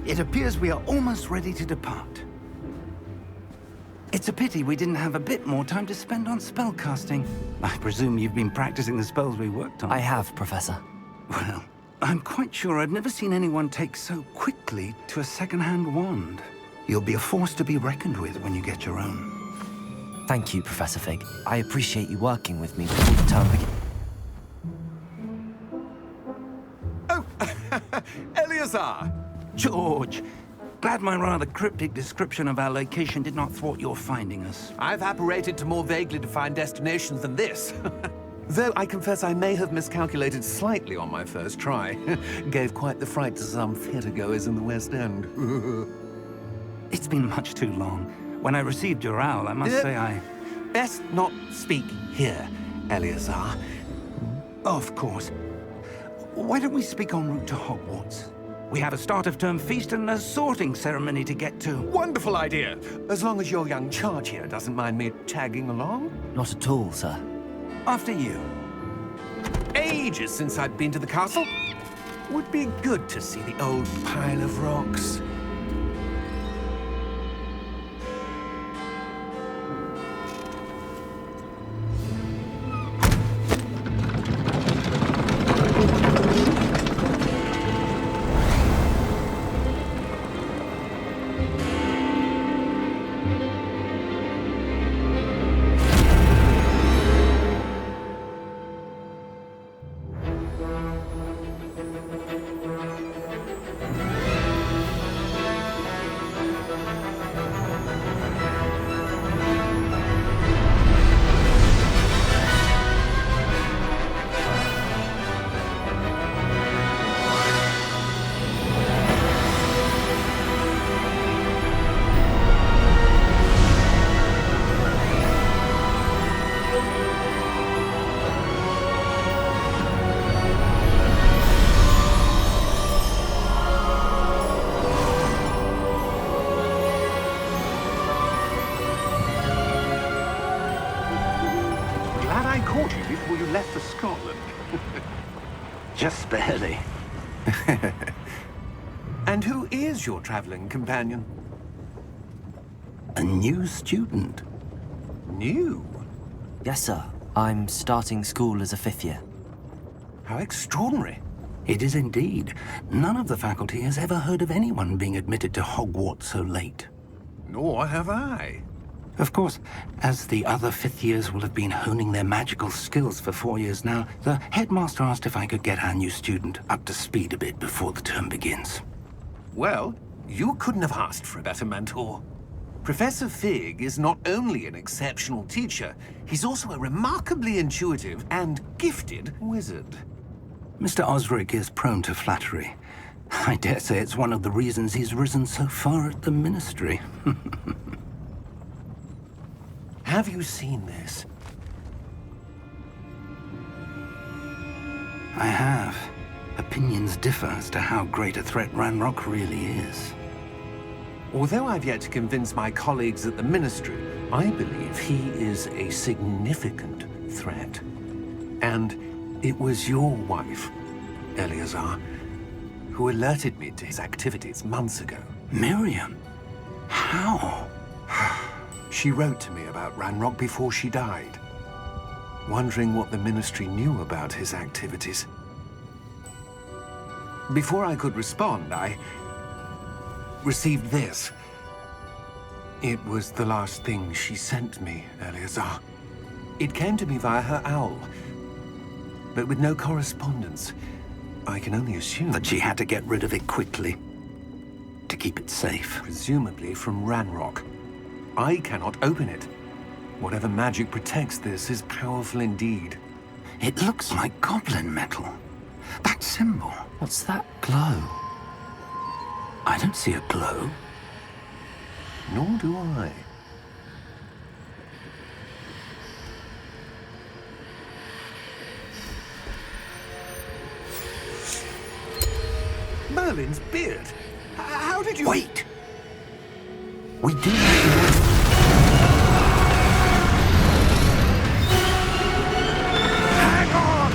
It appears we are almost ready to depart. It's a pity we didn't have a bit more time to spend on spellcasting. I presume you've been practicing the spells we worked on. I have, Professor. Well, I'm quite sure I've never seen anyone take so quickly to a second-hand wand. You'll be a force to be reckoned with when you get your own. Thank you, Professor Fig. I appreciate you working with me before the term begins. Oh, Eleazar! George, glad my rather cryptic description of our location did not thwart your finding us. I've apparated to more vaguely defined destinations than this. Though I confess I may have miscalculated slightly on my first try. Gave quite the fright to some theatre-goers in the West End. It's been much too long. When I received your owl, I must say I... Best not speak here, Eleazar. Of course. Why don't we speak en route to Hogwarts? We have a start-of-term feast and a sorting ceremony to get to. Wonderful idea! As long as your young charge here doesn't mind me tagging along. Not at all, sir. After you. Ages since I'd been to the castle. Would be good to see the old pile of rocks. Before you left for Scotland. Just barely. And who is your traveling companion? A new student. New? Yes, sir. I'm starting school as a 5th year. How extraordinary. It is indeed. None of the faculty has ever heard of anyone being admitted to Hogwarts so late. Nor have I. Of course, as the other 5th years will have been honing their magical skills for 4 years now, the headmaster asked if I could get our new student up to speed a bit before the term begins. Well, you couldn't have asked for a better mentor. Professor Fig is not only an exceptional teacher, he's also a remarkably intuitive and gifted wizard. Mr. Osric is prone to flattery. I dare say it's one of the reasons he's risen so far at the Ministry. Have you seen this? I have. Opinions differ as to how great a threat Ranrock really is. Although I've yet to convince my colleagues at the Ministry, I believe he is a significant threat. And it was your wife, Eleazar, who alerted me to his activities months ago. Miriam? How? She wrote to me about Ranrock before she died, wondering what the Ministry knew about his activities. Before I could respond, I received this. It was the last thing she sent me, Eleazar. It came to me via her owl, but with no correspondence. I can only assume that she had to get rid of it quickly, to keep it safe. Presumably from Ranrock. I cannot open it. Whatever magic protects this is powerful indeed. It looks like goblin metal. That symbol. What's that glow? I don't see a glow. Nor do I. Merlin's beard. How did you... Wait! We do... Hang on!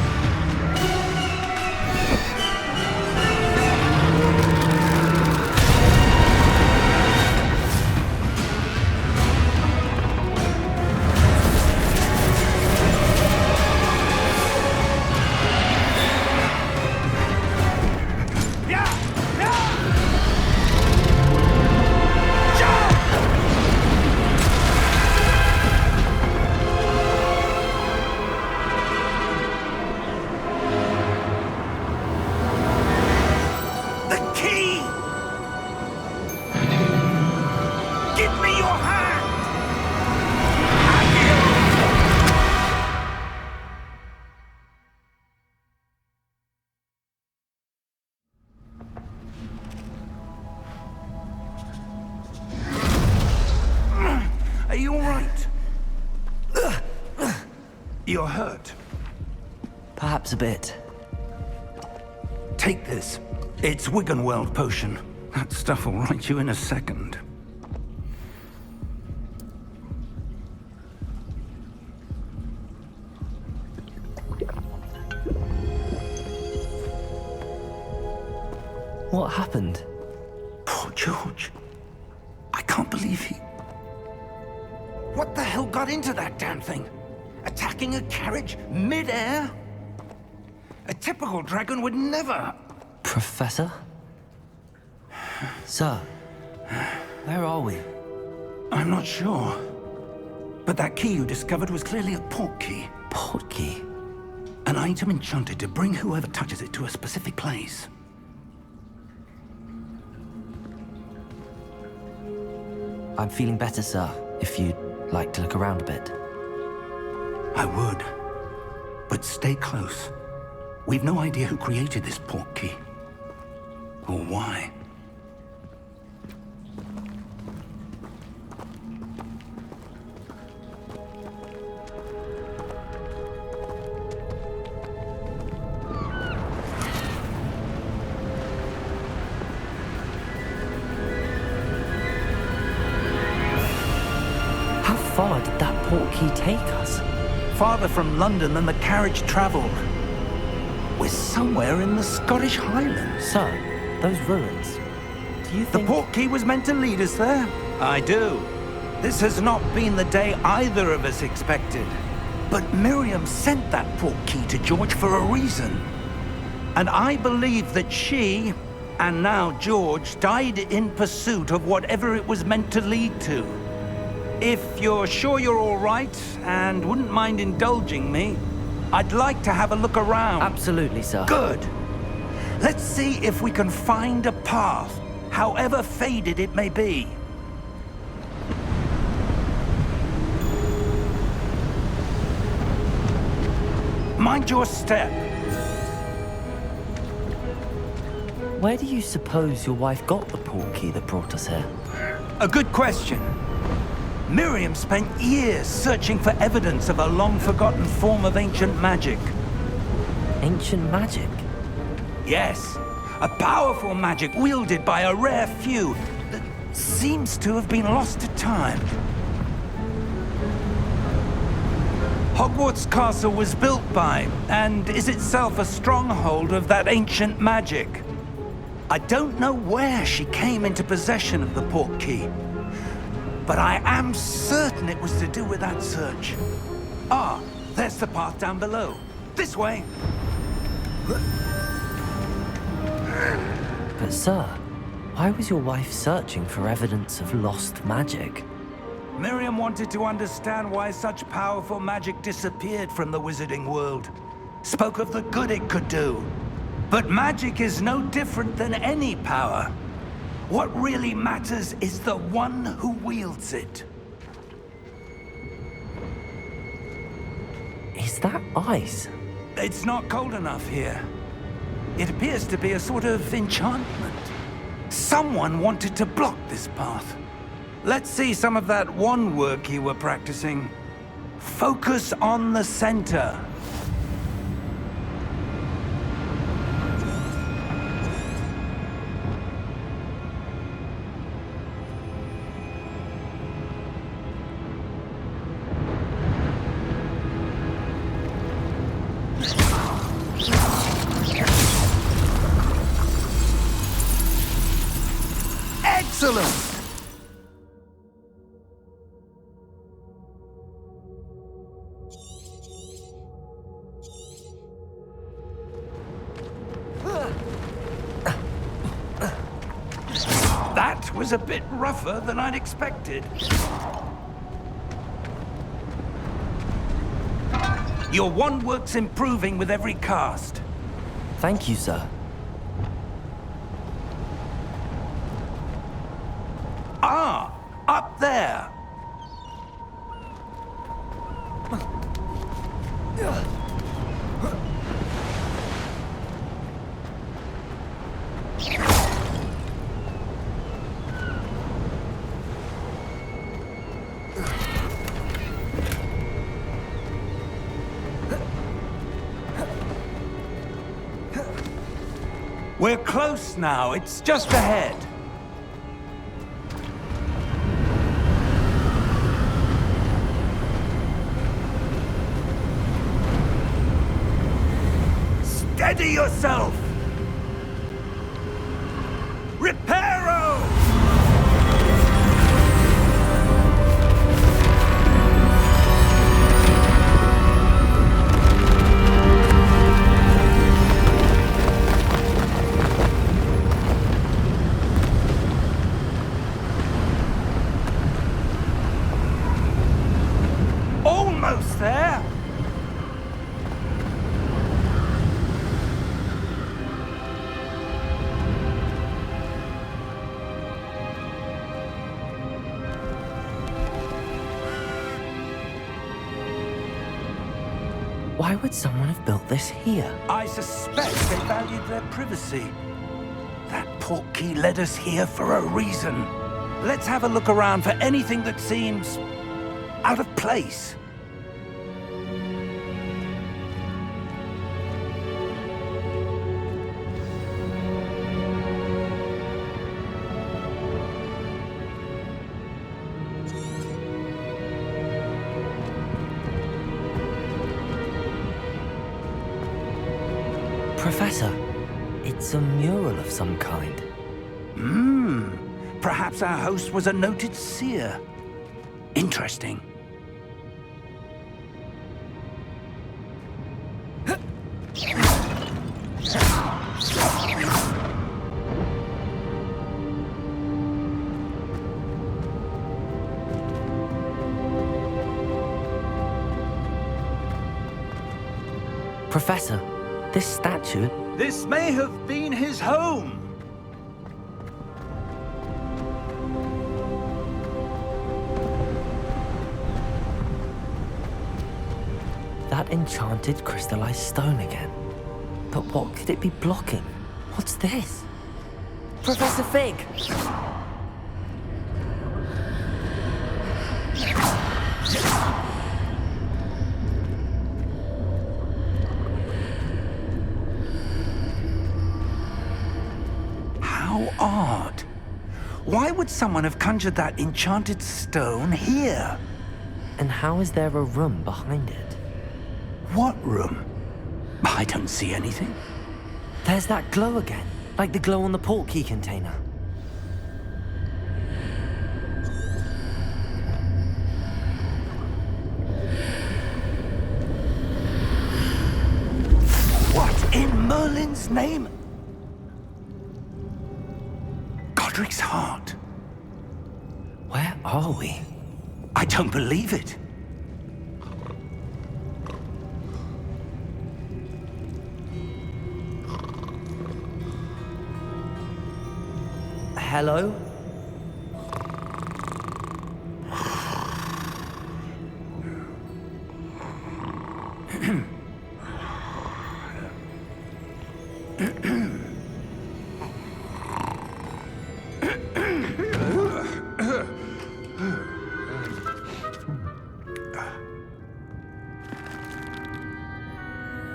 You're hurt. Perhaps a bit. Take this. It's Wiggenweld potion. That stuff will right you in a second. What happened? Poor George. I can't believe he... What the hell got into that damn thing? Attacking a carriage mid-air? A typical dragon would never... Professor? Sir, where are we? I'm not sure. But that key you discovered was clearly a port key. Port key? An item enchanted to bring whoever touches it to a specific place. I'm feeling better, sir, if you'd like to look around a bit. I would. But stay close. We've no idea who created this port key. Or why. How far did that port key take us? Farther from London than the carriage traveled. We're somewhere in the Scottish Highlands. Sir, those ruins. Do you The think... port key was meant to lead us there? I do. This has not been the day either of us expected. But Miriam sent that port key to George for a reason. And I believe that she, and now George, died in pursuit of whatever it was meant to lead to. If you're sure you're all right, and wouldn't mind indulging me, I'd like to have a look around. Absolutely, sir. Good. Let's see if we can find a path, however faded it may be. Mind your step. Where do you suppose your wife got the port key that brought us here? A good question. Miriam spent years searching for evidence of a long-forgotten form of ancient magic. Ancient magic? Yes, a powerful magic wielded by a rare few that seems to have been lost to time. Hogwarts Castle was built by, and is itself a stronghold of that ancient magic. I don't know where she came into possession of the port key, but I am certain it was to do with that search. Ah, there's the path down below. This way. But sir, why was your wife searching for evidence of lost magic? Miriam wanted to understand why such powerful magic disappeared from the wizarding world. Spoke of the good it could do. But magic is no different than any power. What really matters is the one who wields it. Is that ice? It's not cold enough here. It appears to be a sort of enchantment. Someone wanted to block this path. Let's see some of that wand work you were practicing. Focus on the center. Excellent! That was a bit rougher than I'd expected. Your wand work's improving with every cast. Thank you, sir. Ah, up there. We're close now. It's just ahead. Steady yourself! Reparo! Almost there! Why would someone have built this here? I suspect they valued their privacy. That portkey led us here for a reason. Let's have a look around for anything that seems out of place. Professor, it's a mural of some kind. Perhaps our host was a noted seer. Interesting. Professor, this statue... This may have been his home. That enchanted crystallized stone again. But what could it be blocking? What's this? Professor Fig! How odd. Why would someone have conjured that enchanted stone here? And how is there a room behind it? What room? I don't see anything. There's that glow again, like the glow on the portkey container. What in Merlin's name? Godric's heart. Where are we? I don't believe it. Hello?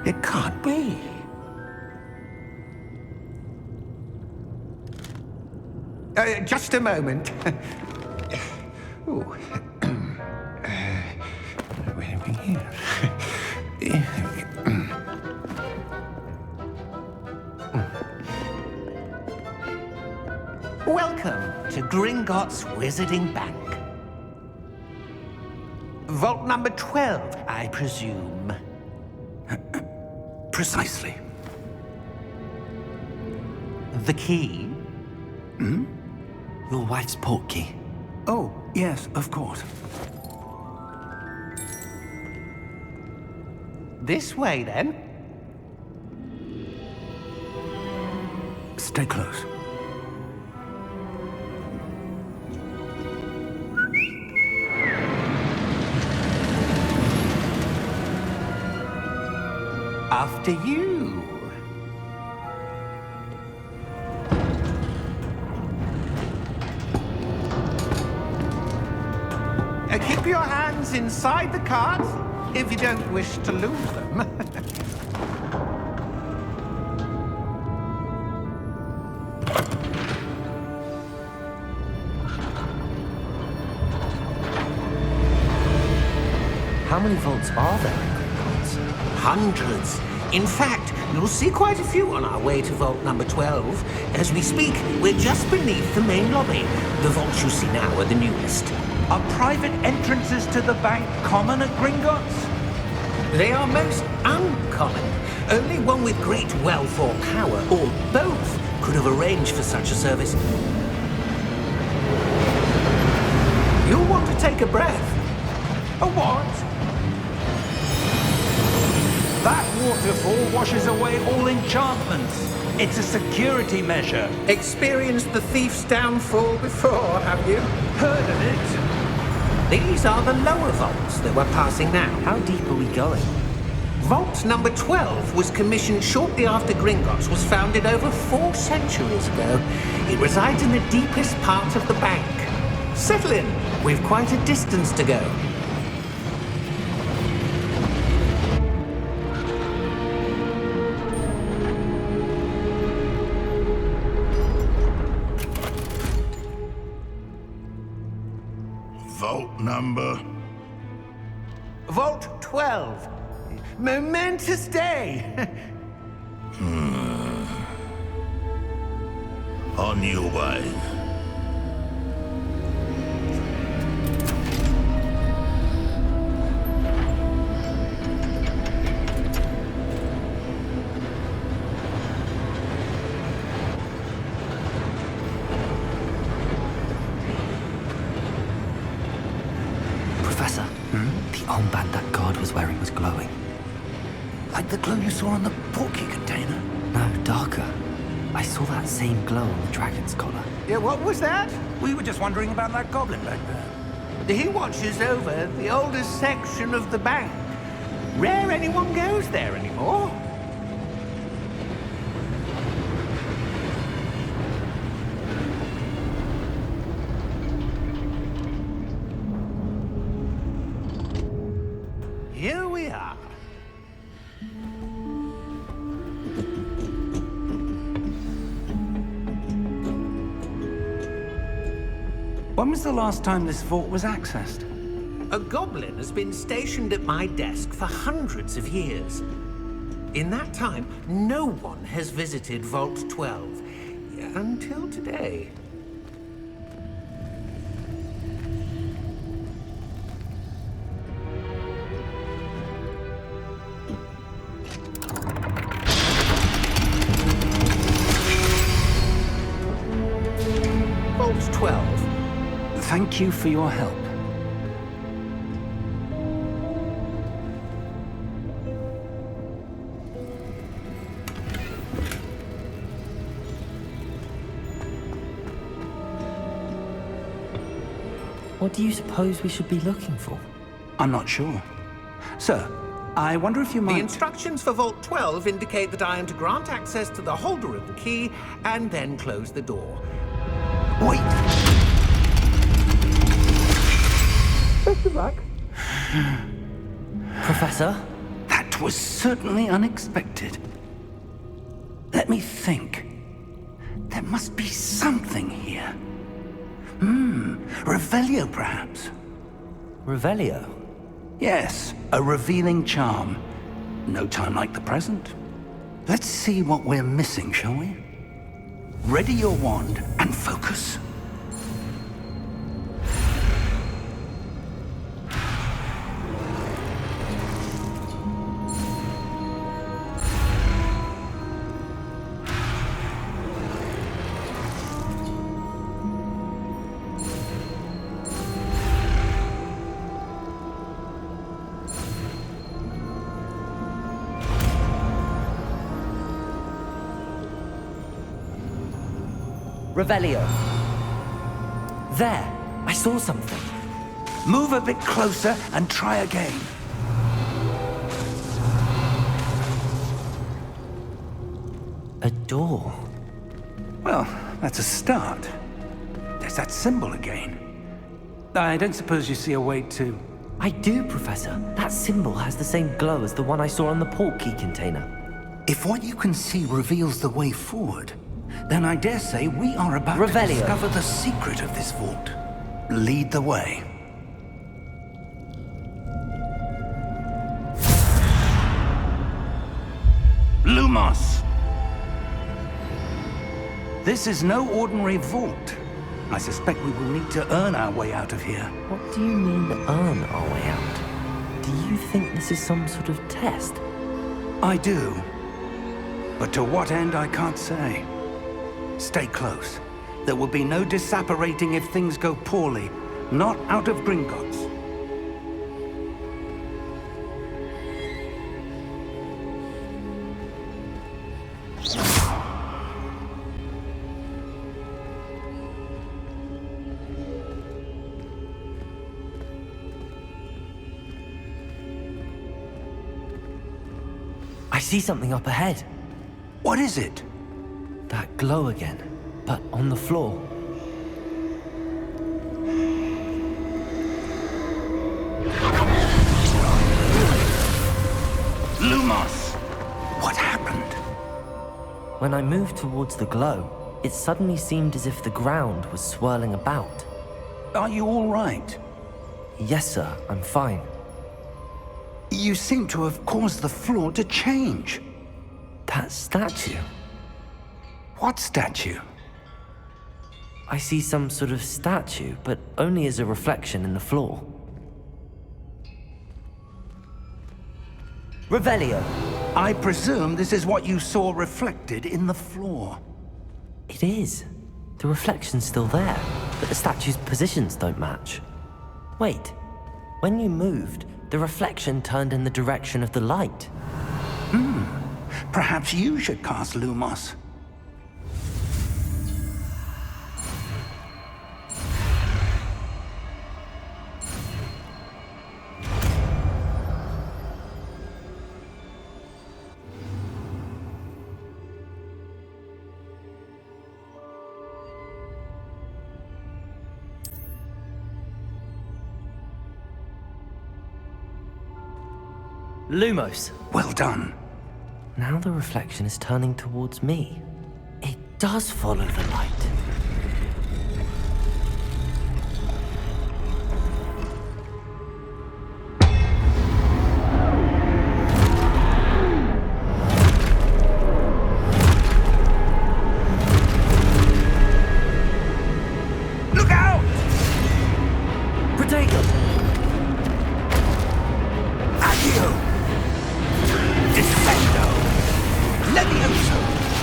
It can't be. Just a moment. Ooh. Where are we here? Welcome to Gringotts Wizarding Bank. Vault number 12, I presume. Precisely. The key? Your wife's portkey. Oh, yes, of course. This way, then. Stay close. After you. Keep your hands inside the cards if you don't wish to lose them. How many vaults are there in Gringotts? Hundreds. In fact, you'll see quite a few on our way to vault number 12. As we speak, we're just beneath the main lobby. The vaults you see now are the newest. Are private entrances to the bank common at Gringotts? They are most uncommon. Only one with great wealth or power, or both, could have arranged for such a service. You'll want to take a breath. A what? That waterfall washes away all enchantments. It's a security measure. Experienced the thief's downfall before, have you? Heard of it? These are the lower vaults that we're passing now. How deep are we going? Vault number 12 was commissioned shortly after Gringotts was founded over 4 centuries ago. It resides in the deepest part of the bank. Settle in. We've quite a distance to go. Vault number? Vault 12. Momentous day. On your way. Professor, the armband that guard was wearing was glowing. Like the glow you saw on the porky container? No, darker. I saw that same glow on the dragon's collar. Yeah, what was that? We were just wondering about that goblin back there. He watches over the oldest section of the bank. Rare anyone goes there anymore. Here we are. When was the last time this vault was accessed? A goblin has been stationed at my desk for hundreds of years. In that time, no one has visited Vault 12. Until today. Vault 12. Thank you for your help. What do you suppose we should be looking for? I'm not sure. Sir, I wonder if you The might... instructions for Vault 12 indicate that I am to grant access to the holder of the key and then close the door. Wait! Best of luck. Professor? That was certainly unexpected. Let me think. There must be something here. Revelio, perhaps? Revelio? Yes, a revealing charm. No time like the present. Let's see what we're missing, shall we? Ready your wand and focus. Revelio. There! I saw something. Move a bit closer and try again. A door. Well, that's a start. There's that symbol again. I don't suppose you see a way to... I do, Professor. That symbol has the same glow as the one I saw on the port key container. If what you can see reveals the way forward, then I dare say we are about Revelio. to discover the secret of this vault. Lead the way. Lumos! This is no ordinary vault. I suspect we will need to earn our way out of here. What do you mean, earn our way out? Do you think this is some sort of test? I do. But to what end, I can't say. Stay close. There will be no disapparating if things go poorly. Not out of Gringotts. I see something up ahead. What is it? That glow again, but on the floor. Lumos! What happened? When I moved towards the glow, it suddenly seemed as if the ground was swirling about. Are you all right? Yes, sir, I'm fine. You seem to have caused the floor to change. That statue. What statue? I see some sort of statue, but only as a reflection in the floor. Revelio. I presume this is what you saw reflected in the floor. It is. The reflection's still there, but the statue's positions don't match. Wait, when you moved, the reflection turned in the direction of the light. Perhaps you should cast Lumos. Lumos. Well done. Now the reflection is turning towards me. It does follow the light. Look out! Protego! Accio! Defendo! Levioso!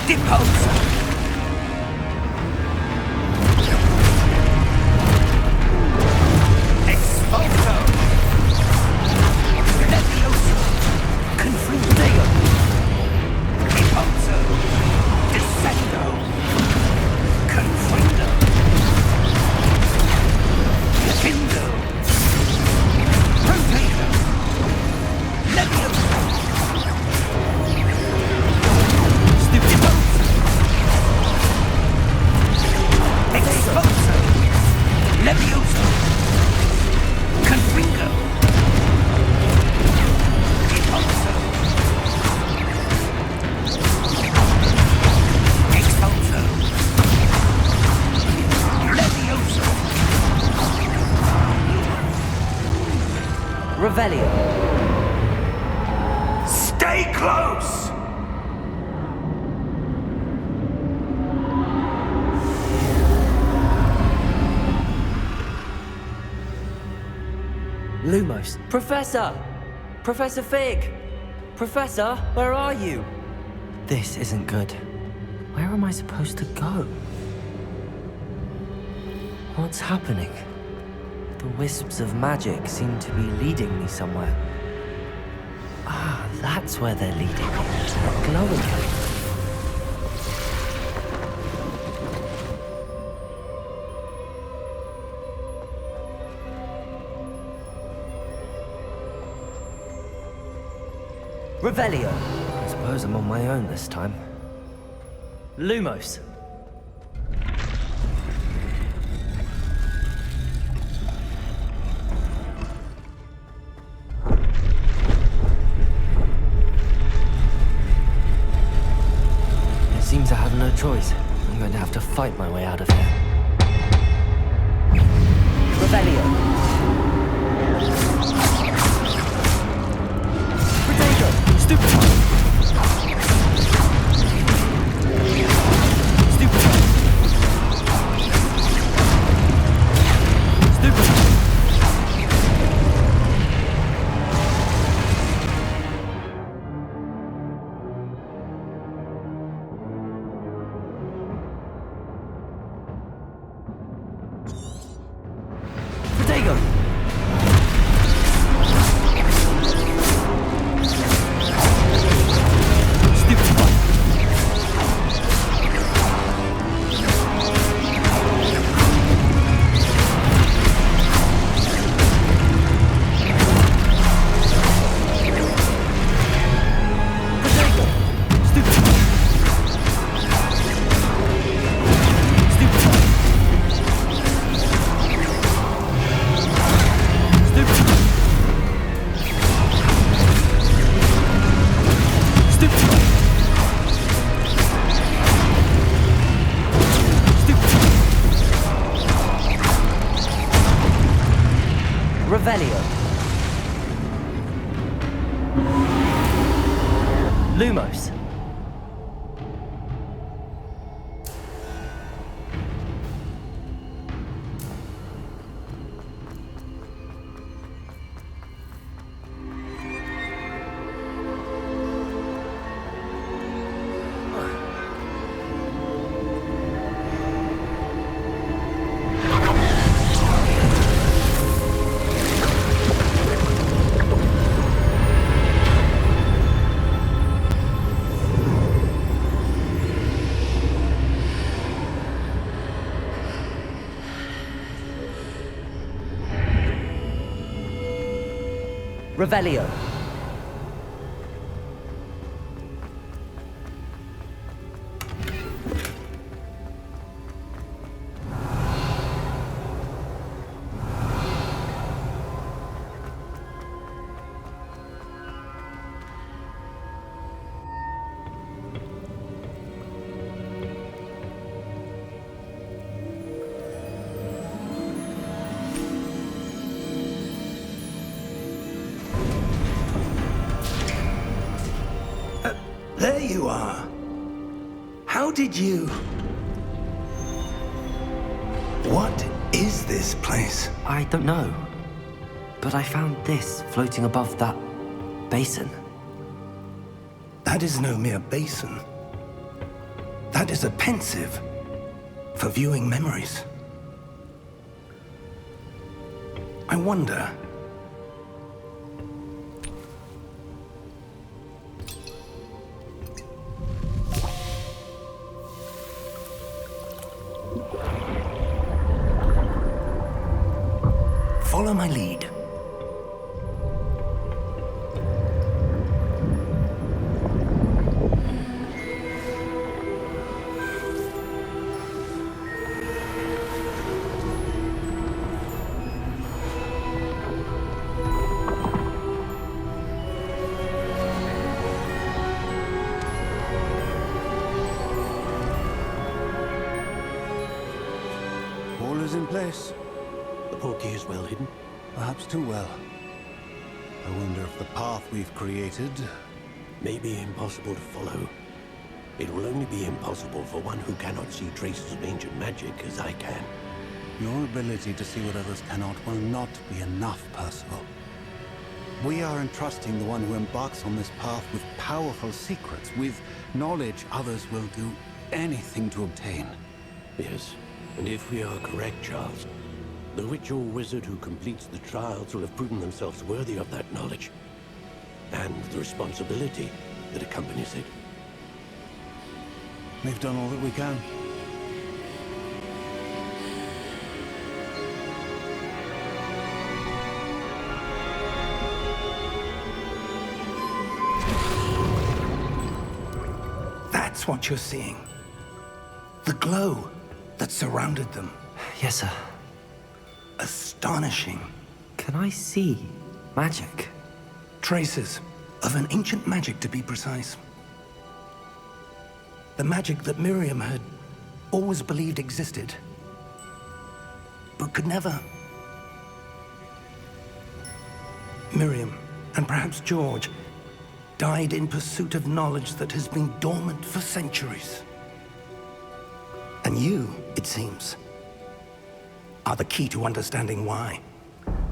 Deposo! Expulso! Levioso! Confundeo! Deposo! Descendo! Confundo! Defendo! Protego! Levioso! Deposo! Expulso! Levioso! Confringo! Deposo! Expulso! Levioso! Revelio. Stay close! Lumos. Professor! Professor Fig! Professor, where are you? This isn't good. Where am I supposed to go? What's happening? The wisps of magic seem to be leading me somewhere. Ah, that's where they're leading me. Glowing. Revelio. I suppose I'm on my own this time. Lumos. It seems I have no choice. I'm going to have to fight my way out of here. Revelio. Protego. Stupid. Revelio. Lumos. Revelio. There you are. How did you... What is this place? I don't know. But I found this floating above that basin. That is no mere basin. That is a pensive for viewing memories. I wonder... Follow my lead. All is in place. The portkey is well hidden. Perhaps too well. I wonder if the path we've created... May be impossible to follow. It will only be impossible for one who cannot see traces of ancient magic as I can. Your ability to see what others cannot will not be enough, Percival. We are entrusting the one who embarks on this path with powerful secrets, with knowledge others will do anything to obtain. Yes, and if we are correct, Charles, the witch or wizard who completes the trials will have proven themselves worthy of that knowledge, and the responsibility that accompanies it. We've done all that we can. That's what you're seeing. The glow that surrounded them. Yes, sir. Astonishing. Can I see magic? Traces of an ancient magic, to be precise. The magic that Miriam had always believed existed, but could never. Miriam, and perhaps George, died in pursuit of knowledge that has been dormant for centuries. And you, it seems, are the key to understanding why.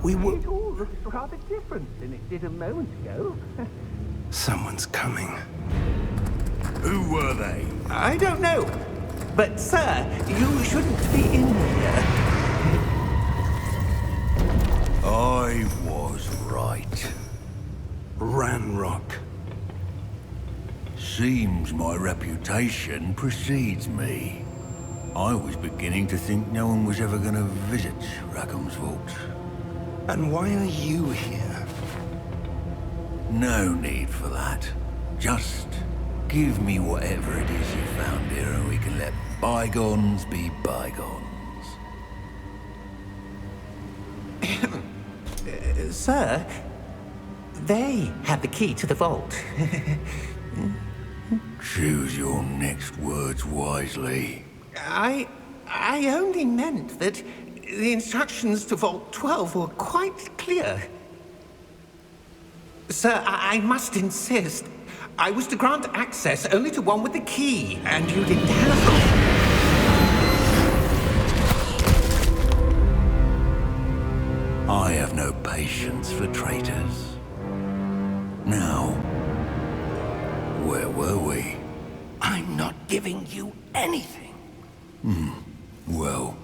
We were... It all looks rather different than it did a moment ago. Someone's coming. Who were they? I don't know. But, sir, you shouldn't be in here. I was right. Ranrock. Seems my reputation precedes me. I was beginning to think no one was ever going to visit Rackham's vault. And why are you here? No need for that. Just give me whatever it is you found here and we can let bygones be bygones. Sir, they have the key to the vault. Choose your next words wisely. I only meant that the instructions to Vault 12 were quite clear. Sir, I must insist. I was to grant access only to one with the key, and you didn't have... I have no patience for traitors. Now, where were we? I'm not giving you anything. Well,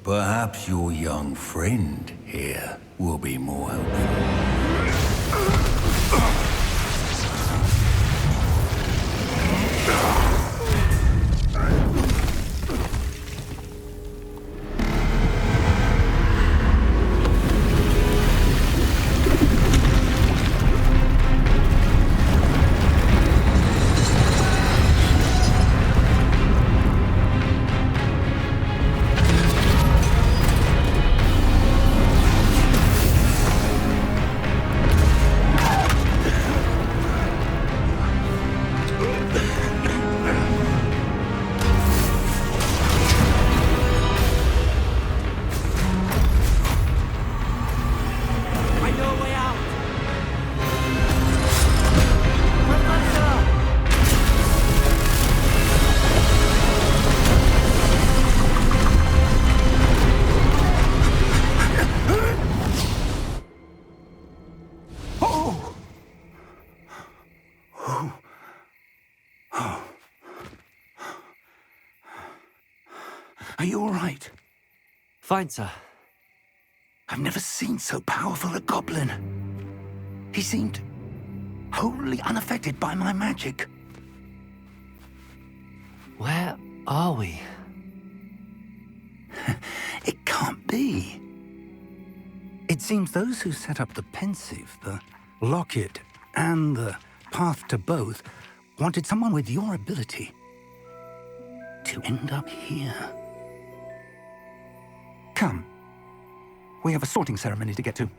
perhaps your young friend here will be more helpful. Are you all right? Fine, sir. I've never seen so powerful a goblin. He seemed wholly unaffected by my magic. Where are we? It can't be. It seems those who set up the pensive, the locket, and the path to both wanted someone with your ability to end up here. Come. We have a sorting ceremony to get to.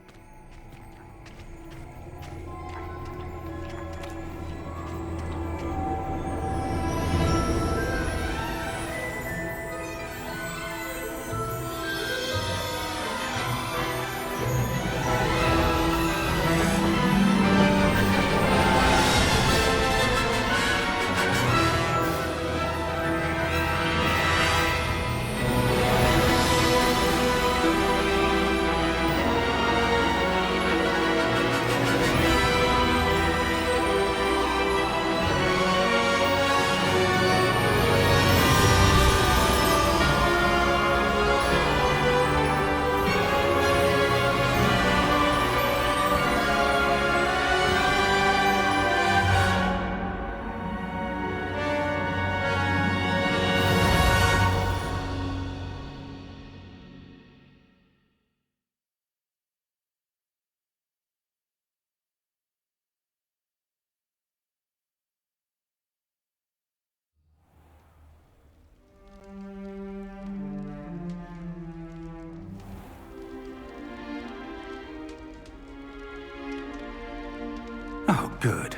Oh, good.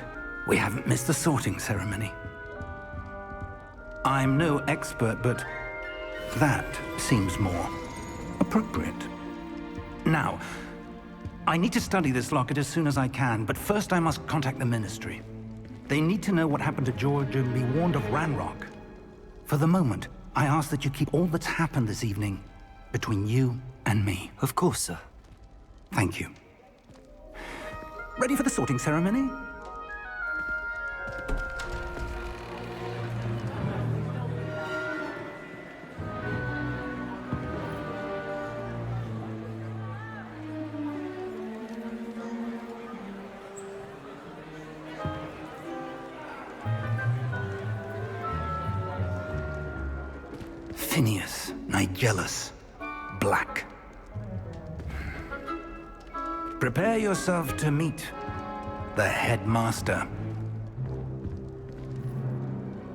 We haven't missed the sorting ceremony. I'm no expert, but that seems more appropriate. Now, I need to study this locket as soon as I can, but first I must contact the Ministry. They need to know what happened to George and be warned of Ranrock. For the moment, I ask that you keep all that's happened this evening between you and me. Of course, sir. Thank you. Ready for the sorting ceremony? Phineas, Nigellus, Black. Prepare yourself to meet the headmaster.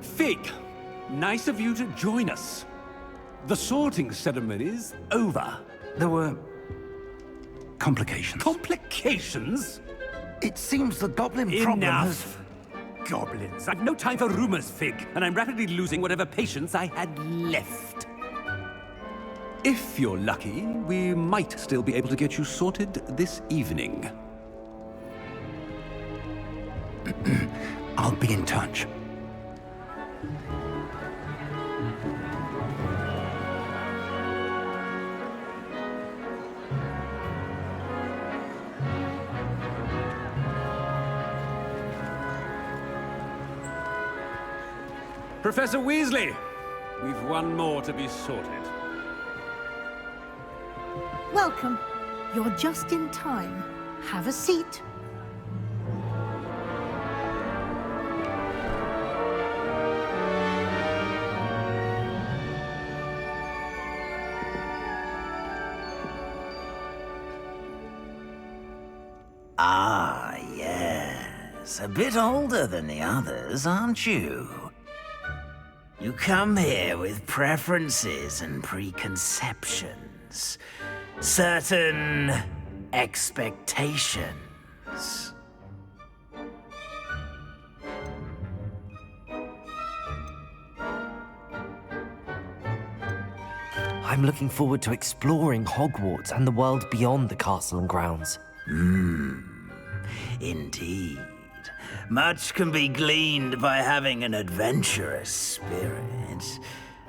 Fig, nice of you to join us. The sorting ceremony's over. There were complications. Complications? It seems the goblin problem has... Enough! Goblins. I've no time for rumors, Fig, and I'm rapidly losing whatever patience I had left. If you're lucky, we might still be able to get you sorted this evening. I'll be in touch. Professor Weasley, we've one more to be sorted. Welcome. You're just in time. Have a seat. Ah, yes. A bit older than the others, aren't you? You come here with preferences and preconceptions. Certain expectations. I'm looking forward to exploring Hogwarts and the world beyond the castle and grounds. Indeed. Much can be gleaned by having an adventurous spirit,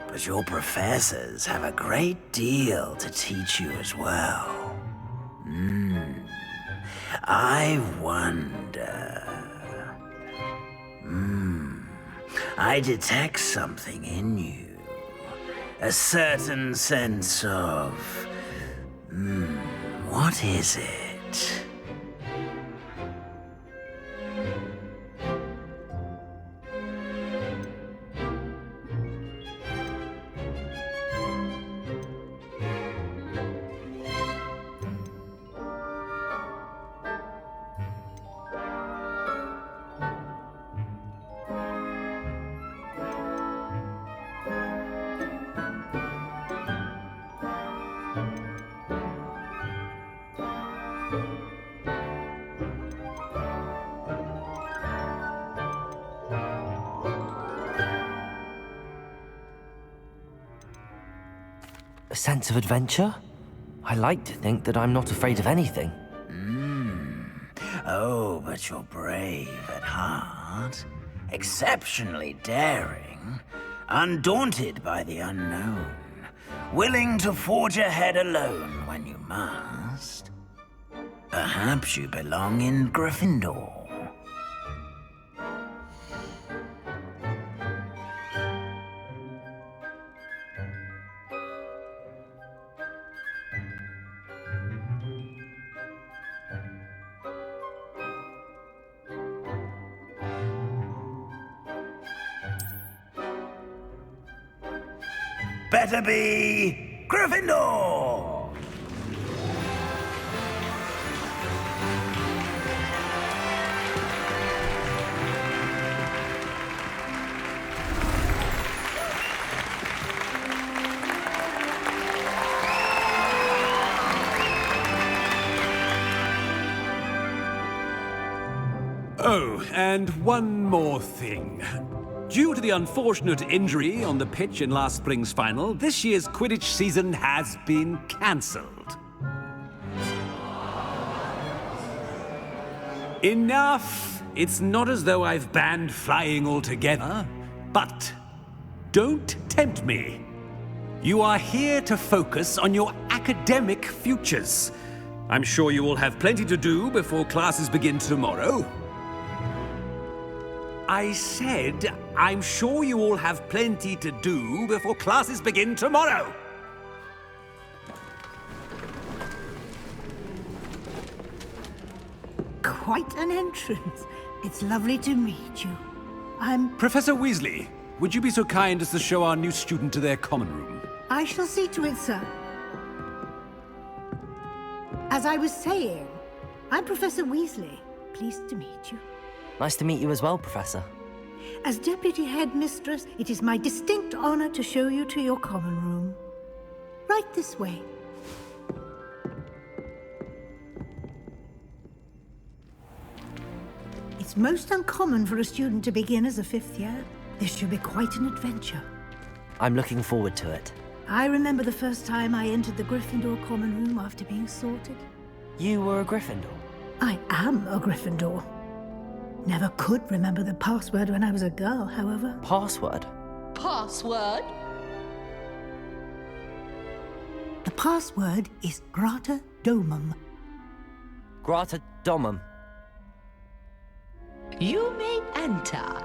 but your professors have a great deal to teach you as well. I wonder... I detect something in you. A certain sense of... what is it? A sense of adventure? I like to think that I'm not afraid of anything. Oh, but you're brave at heart. Exceptionally daring. Undaunted by the unknown. Willing to forge ahead alone when you must. Perhaps you belong in Gryffindor. Better be Gryffindor! Oh, and one more thing. Due to the unfortunate injury on the pitch in last spring's final, this year's Quidditch season has been cancelled. Enough! It's not as though I've banned flying altogether, but don't tempt me. You are here to focus on your academic futures. I'm sure you will have plenty to do before classes begin tomorrow. I said, I'm sure you all have plenty to do before classes begin tomorrow. Quite an entrance. It's lovely to meet you. I'm... Professor Weasley, would you be so kind as to show our new student to their common room? I shall see to it, sir. As I was saying, I'm Professor Weasley. Pleased to meet you. Nice to meet you as well, Professor. As Deputy Headmistress, it is my distinct honor to show you to your common room. Right this way. It's most uncommon for a student to begin as a fifth year. This should be quite an adventure. I'm looking forward to it. I remember the first time I entered the Gryffindor common room after being sorted. You were a Gryffindor? I am a Gryffindor. Never could remember the password when I was a girl, however. Password? Password? The password is Grata Domum. Grata Domum. You may enter.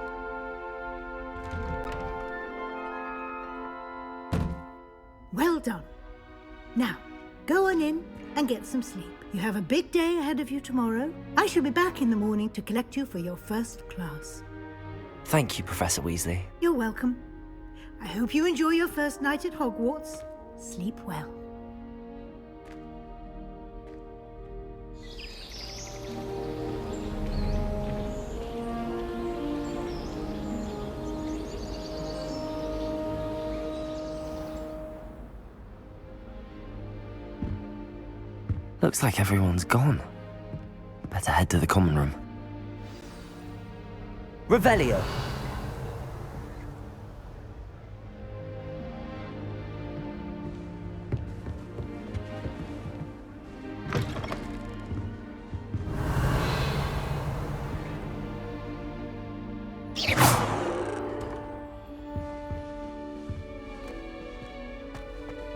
Well done. Now, go on in and get some sleep. You have a big day ahead of you tomorrow. I shall be back in the morning to collect you for your first class. Thank you, Professor Weasley. You're welcome. I hope you enjoy your first night at Hogwarts. Sleep well. Looks like everyone's gone. Better head to the common room. Revelio!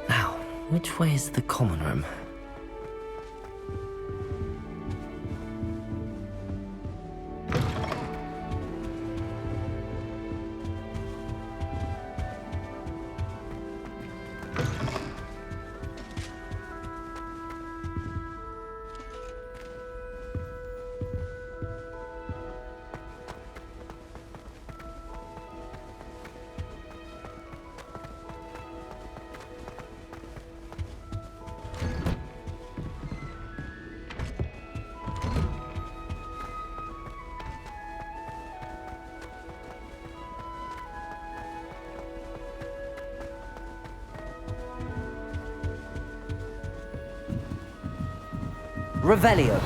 Now, which way is the common room? Revelio.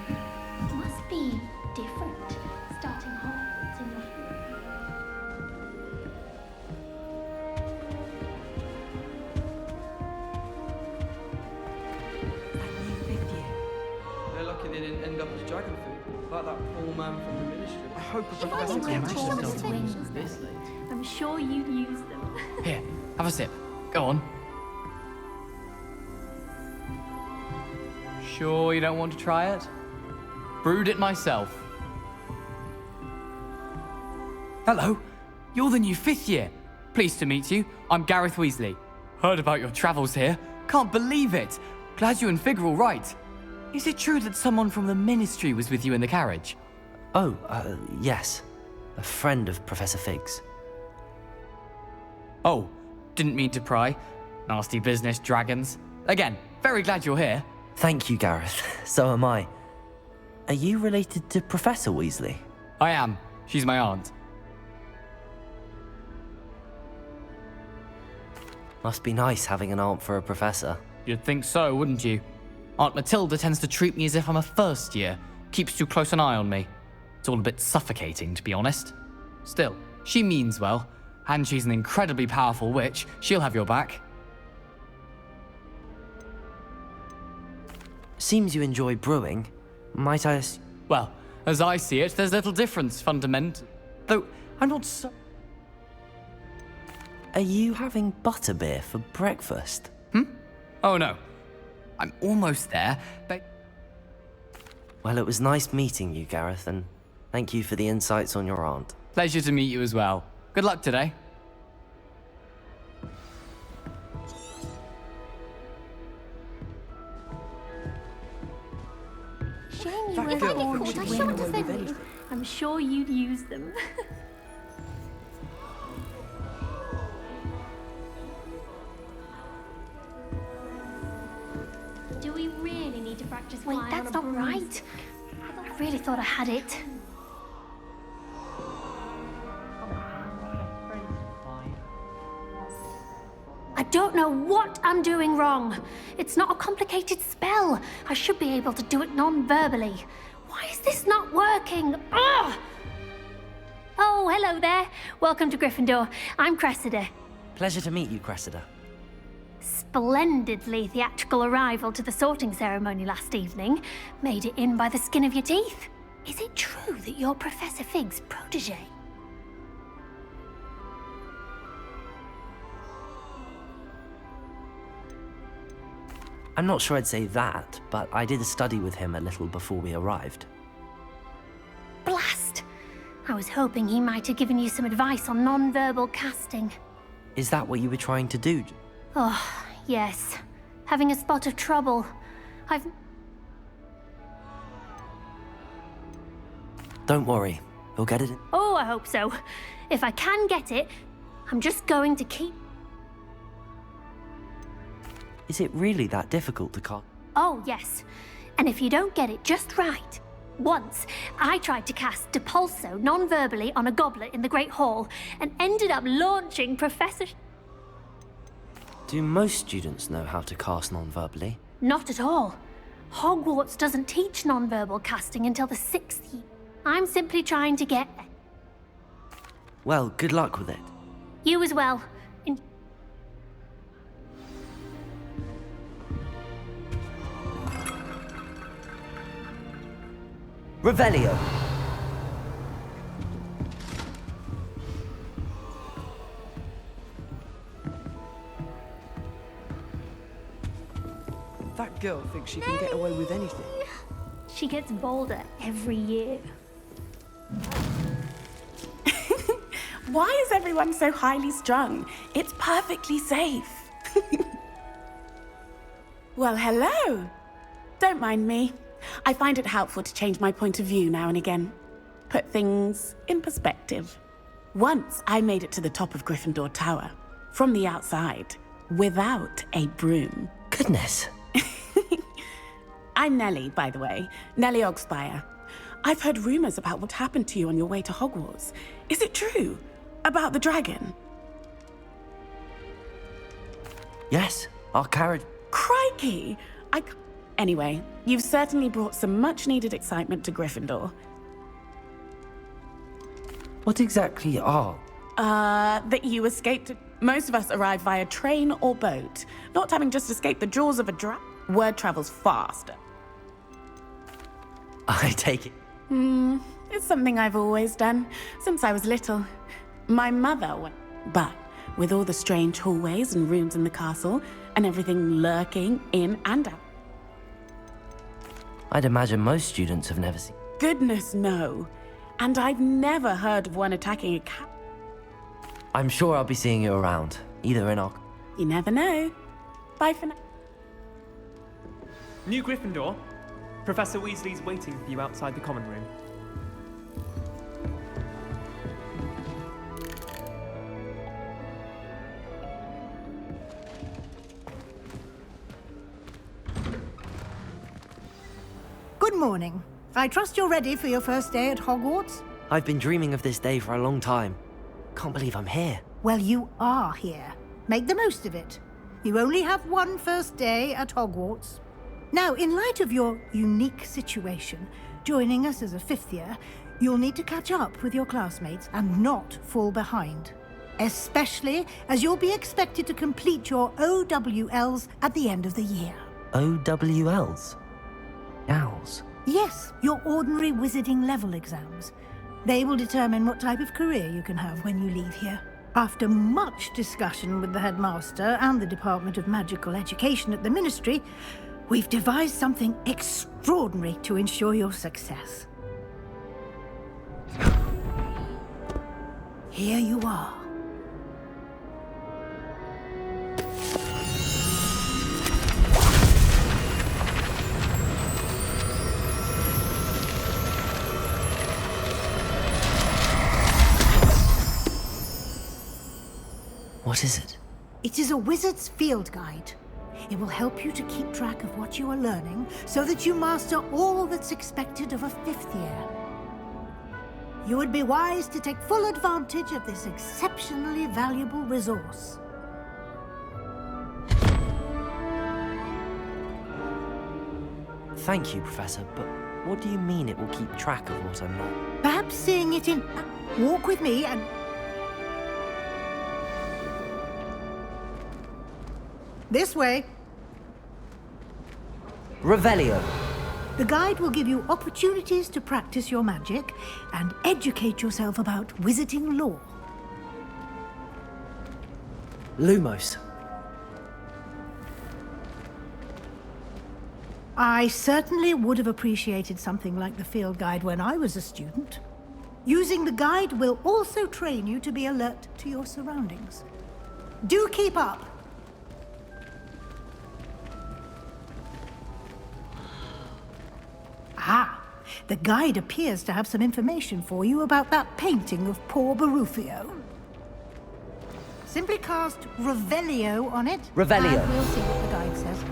It must be different, starting Hogwarts in the... They're lucky they didn't end up as dragon food, like that poor man from the ministry. I hope a professor can this. I'm sure you'd use them. Here, have a sip. Go on. Sure you don't want to try it? Brewed it myself. Hello, you're the new 5th year. Pleased to meet you. I'm Gareth Weasley. Heard about your travels here. Can't believe it. Glad you and Fig are all right. Is it true that someone from the Ministry was with you in the carriage? Oh, yes. A friend of Professor Fig's. Oh, didn't mean to pry. Nasty business, dragons. Again, very glad you're here. Thank you, Gareth. So am I. Are you related to Professor Weasley? I am. She's my aunt. Must be nice having an aunt for a professor. You'd think so, wouldn't you? Aunt Matilda tends to treat me as if I'm a first year. Keeps too close an eye on me. It's all a bit suffocating, to be honest. Still, she means well. And she's an incredibly powerful witch. She'll have your back. Seems you enjoy brewing. Might I Well, as I see it, there's little difference, fundamental. Though, I'm not so... Are you having butterbeer for breakfast? Oh no. I'm almost there, but... Well, it was nice meeting you, Gareth, and thank you for the insights on your aunt. Pleasure to meet you as well. Good luck today. Shame you weren't called. I shouldn't have said. I'm sure you'd use them. Do we really need to practice? Wait, that's not right. I really thought I had it. I don't know what I'm doing wrong. It's not a complicated spell. I should be able to do it non-verbally. Why is this not working? Ugh! Oh, Oh, hello there. Welcome to Gryffindor. I'm Cressida. Pleasure to meet you, Cressida. Splendidly theatrical arrival to the sorting ceremony last evening. Made it in by the skin of your teeth. Is it true that you're Professor Fig's protege? I'm not sure I'd say that, but I did study with him a little before we arrived. Blast! I was hoping he might have given you some advice on non-verbal casting. Is that what you were trying to do? Oh, yes. Having a spot of trouble. Don't worry, we'll get it. Oh, I hope so. If I can get it, I'm just going to keep... Is it really that difficult to cast? Oh, yes. And if you don't get it just right... Once, I tried to cast Depulso non-verbally on a goblet in the Great Hall and ended up launching Professor... Do most students know how to cast non-verbally? Not at all. Hogwarts doesn't teach non-verbal casting until the 6th year. I'm simply trying to get... Well, good luck with it. You as well. Revelio. That girl thinks she can get away with anything. She gets bolder every year. Why is everyone so highly strung? It's perfectly safe. Well, hello. Don't mind me. I find it helpful to change my point of view now and again. Put things in perspective. Once I made it to the top of Gryffindor Tower, from the outside, without a broom. Goodness. I'm Nellie, by the way. Nellie Ogspire. I've heard rumors about what happened to you on your way to Hogwarts. Is it true? About the dragon? Yes, our carriage. Crikey! Anyway, you've certainly brought some much-needed excitement to Gryffindor. What exactly are? That you escaped... Most of us arrive via train or boat, not having just escaped the jaws of a Word travels faster. I take it. It's something I've always done, since I was little. My mother went... But with all the strange hallways and rooms in the castle, and everything lurking in and out... I'd imagine most students have never seen... Goodness, no. And I've never heard of one attacking a cat. I'm sure I'll be seeing you around, either in our... You never know. Bye for now. New Gryffindor. Professor Weasley's waiting for you outside the common room. Good morning. I trust you're ready for your first day at Hogwarts? I've been dreaming of this day for a long time. Can't believe I'm here. Well, you are here. Make the most of it. You only have one first day at Hogwarts. Now, in light of your unique situation, joining us as a fifth year, you'll need to catch up with your classmates and not fall behind. Especially as you'll be expected to complete your OWLs at the end of the year. OWLs? Owls? Yes, your ordinary wizarding level exams. They will determine what type of career you can have when you leave here. After much discussion with the headmaster and the Department of Magical Education at the Ministry, we've devised something extraordinary to ensure your success. Here you are. What is it? It is a wizard's field guide. It will help you to keep track of what you are learning so that you master all that's expected of a fifth year. You would be wise to take full advantage of this exceptionally valuable resource. Thank you, Professor, but what do you mean it will keep track of what I'm not? Perhaps seeing it in... Walk with me and... This way. Revelio. The guide will give you opportunities to practice your magic and educate yourself about wizarding lore. Lumos. I certainly would have appreciated something like the field guide when I was a student. Using the guide will also train you to be alert to your surroundings. Do keep up! Ah, the guide appears to have some information for you about that painting of poor Barufio. Simply cast Revelio on it. Revelio. And we'll see what the guide says.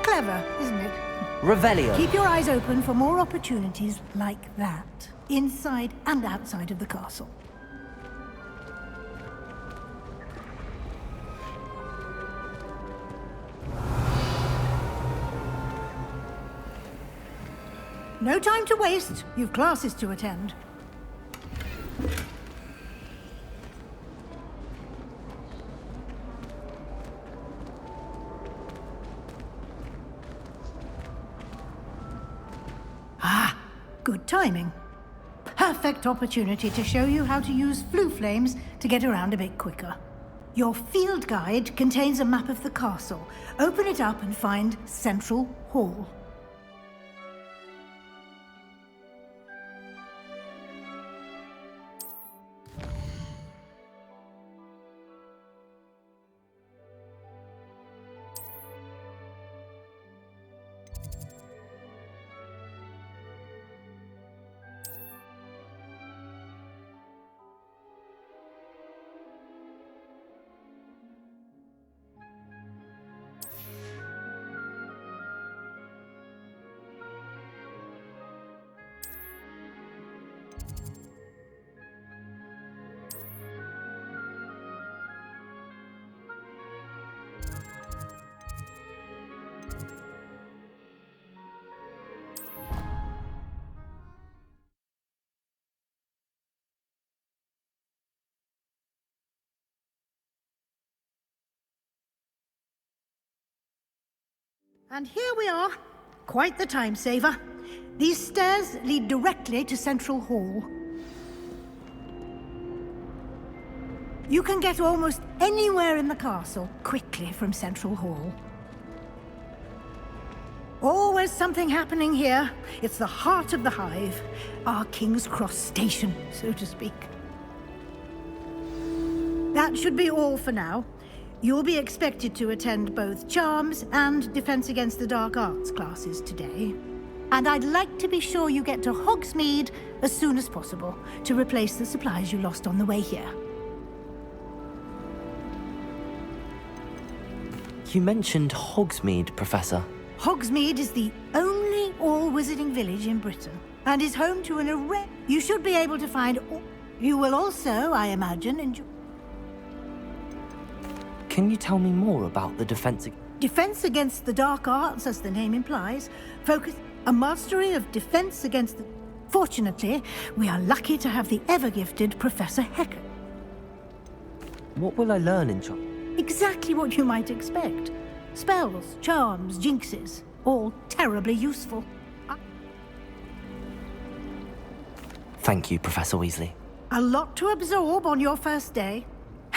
Clever, isn't it? Revelio. Keep your eyes open for more opportunities like that, inside and outside of the castle. No time to waste. You've classes to attend. Ah, good timing. Perfect opportunity to show you how to use flue flames to get around a bit quicker. Your field guide contains a map of the castle. Open it up and find Central Hall. And here we are. Quite the time saver. These stairs lead directly to Central Hall. You can get almost anywhere in the castle quickly from Central Hall. Always something happening here. It's the heart of the hive. Our King's Cross station, so to speak. That should be all for now. You'll be expected to attend both Charms and Defense Against the Dark Arts classes today. And I'd like to be sure you get to Hogsmeade as soon as possible to replace the supplies you lost on the way here. You mentioned Hogsmeade, Professor. Hogsmeade is the only all-wizarding village in Britain and is home to an array. You should be able to find... You will also, I imagine, enjoy... Can you tell me more about the defense... Defense Against the Dark Arts, as the name implies, focus a mastery of defense against the... Fortunately, we are lucky to have the ever-gifted Professor Hecker. What will I learn in Exactly what you might expect. Spells, charms, jinxes, all terribly useful. Thank you, Professor Weasley. A lot to absorb on your first day.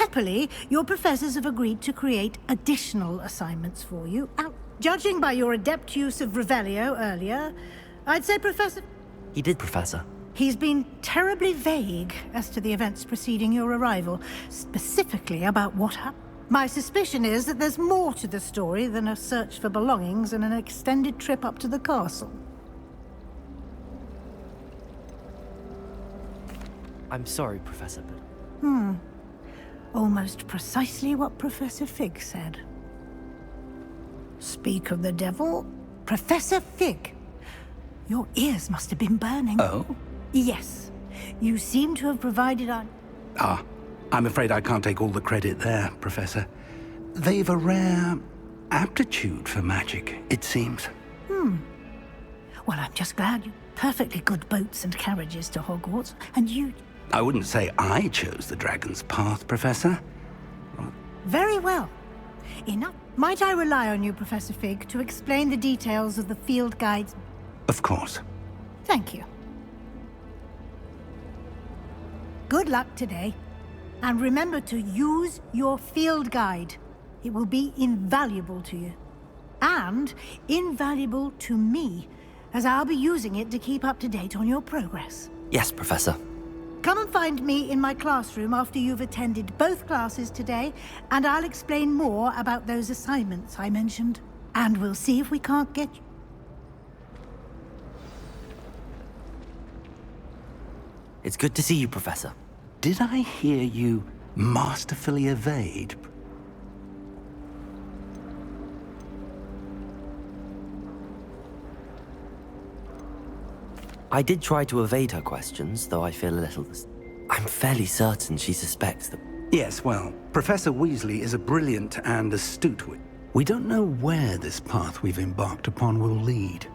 Happily, your professors have agreed to create additional assignments for you. And judging by your adept use of Revelio earlier, I'd say Professor... He did, Professor. He's been terribly vague as to the events preceding your arrival, specifically about what happened. My suspicion is that there's more to the story than a search for belongings and an extended trip up to the castle. I'm sorry, Professor, but... Almost precisely what Professor Fig said. Speak of the devil, Professor Fig. Your ears must have been burning. Oh? Yes. You seem to have provided an... I'm afraid I can't take all the credit there, Professor. They've a rare aptitude for magic, it seems. Well, I'm just glad you... Perfectly good boats and carriages to Hogwarts, and you... I wouldn't say I chose the dragon's path, Professor. Very well. Enough. Might I rely on you, Professor Fig, to explain the details of the field guides? Of course. Thank you. Good luck today. And remember to use your field guide. It will be invaluable to you. And invaluable to me, as I'll be using it to keep up to date on your progress. Yes, Professor. Come and find me in my classroom after you've attended both classes today, and I'll explain more about those assignments I mentioned. And we'll see if we can't get you. It's good to see you, Professor. Did I hear you masterfully evade? I did try to evade her questions, though I feel a little... I'm fairly certain she suspects that... Yes, well, Professor Weasley is a brilliant and astute wit. We don't know where this path we've embarked upon will lead.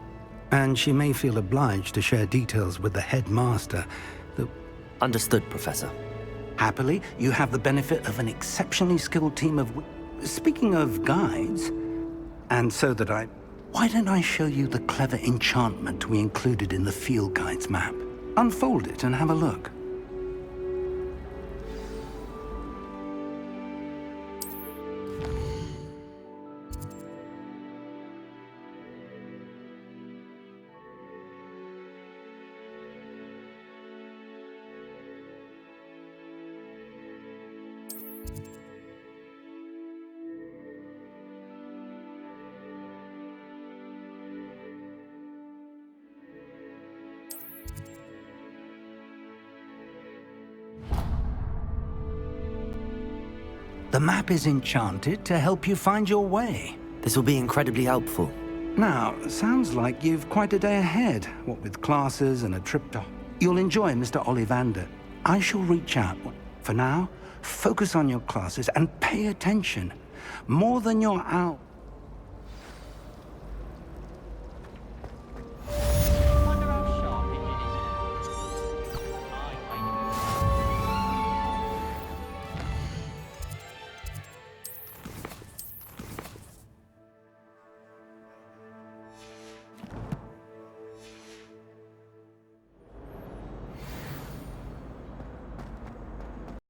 And she may feel obliged to share details with the headmaster that... Understood, Professor. Happily, you have the benefit of an exceptionally skilled team of... Speaking of guides, and so that why don't I show you the clever enchantment we included in the field guide's map? Unfold it and have a look. The map is enchanted to help you find your way. This will be incredibly helpful. Now, sounds like you've quite a day ahead, what with classes and a trip to... You'll enjoy Mr. Ollivander. I shall reach out. For now, focus on your classes and pay attention. More than your out...